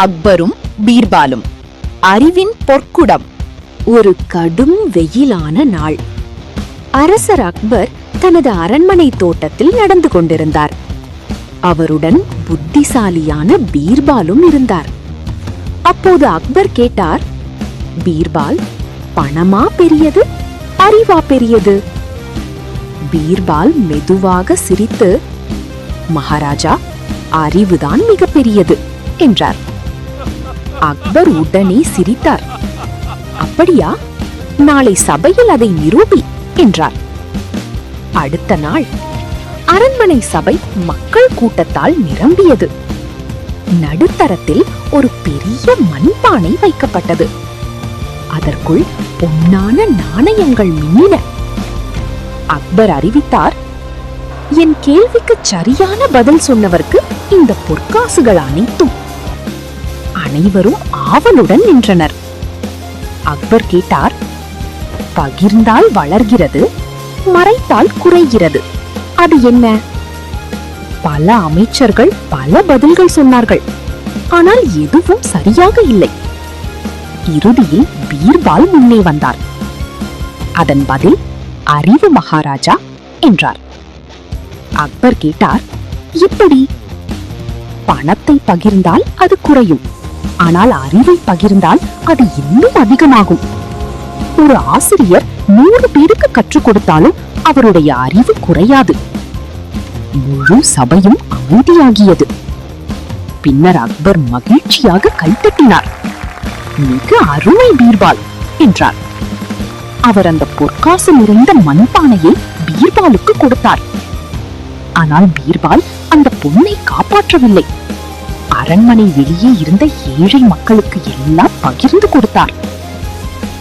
அக்பரும் பீர்பாலும். அறிவின் பொற்குடம். ஒரு கடும் வெயிலான நாள். அரசர் அக்பர் தனது அரண்மனை தோட்டத்தில் நடந்து கொண்டிருந்தார். அவருடன் புத்திசாலியான பீர்பாலும் இருந்தார். அப்போது அக்பர் கேட்டார், பீர்பால், பணமா பெரியது, அறிவா பெரியது? பீர்பால் மெதுவாக சிரித்து, மகாராஜா, அறிவுதான் மிக பெரியது என்றார். அக்பர் உடனே சிரித்தார். அப்படியா? நாளை சபையில் அதை நிரூபி என்றார். அடுத்த நாள் அரண்மனை சபை மக்கள் கூட்டத்தால் நிரம்பியது. நடுத்தரத்தில் ஒரு பெரிய மண்பானை வைக்கப்பட்டது. அதற்குள் பொன்னான நாணயங்கள் மின்னின. அக்பர் அறிவித்தார், என் கேள்விக்கு சரியான பதில் சொன்னவருக்கு இந்த பொற்காசுகள் அனைத்தும். அனைவரும் ஆவலுடன் நின்றனர். அக்பர் கேட்டார், பகிர்ந்தால் வளர்கிறது, மறைத்தால் குறைகிறது, அது என்ன? பல அமைச்சர்கள் பல பதில்கள் சொன்னார்கள். ஆனால் எதுவும் சரியாக இல்லை. இறுதியில் பீர்பால் முன்னே வந்தார். அதன் பதில் அறிவு மகாராஜா என்றார். அக்பர் கேட்டார், எப்படி? பணத்தை பகிர்ந்தால் அது குறையும், ஆனால் அறிவை பகிர்ந்தால் அது இன்னும் அதிகமாகும். ஒரு ஆசிரியர் 100 பேருக்கு கற்றுக் கொடுத்தாலும் அவருடைய அறிவு குறையாது. முழு சபையும் அமைதியாகியது. பின்னர் அக்பர் மகிழ்ச்சியாக கைத்தட்டினார். மிக அருமை பீர்பால் என்றார். அவர் அந்த பொற்காசு நிறைந்த மண்பானையை பீர்பாலுக்கு கொடுத்தார். ஆனால் பீர்பால் அந்த பொன்னை காப்பாற்றவில்லை. அரண்மனை வெளியே இருந்த ஏழை மக்களுக்கு எல்லாம் பகிர்ந்து கொடுத்தார்.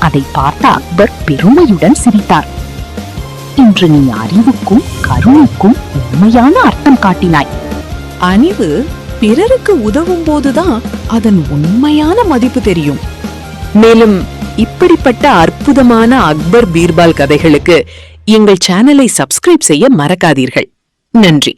அதை பார்த்த அக்பர் பெருமையுடன் சிரித்தார். இன்று நீ அறிவுக்கும் கருணைக்கும் உண்மையான அர்த்தம் காட்டினாய். அறிவு பிறருக்கு உதவும் போதுதான் அதன் உண்மையான மதிப்பு தெரியும். மேலும் இப்படிப்பட்ட அற்புதமான அக்பர் பீர்பால் கதைகளுக்கு எங்கள் சேனலை சப்ஸ்கிரைப் செய்ய மறக்காதீர்கள். நன்றி.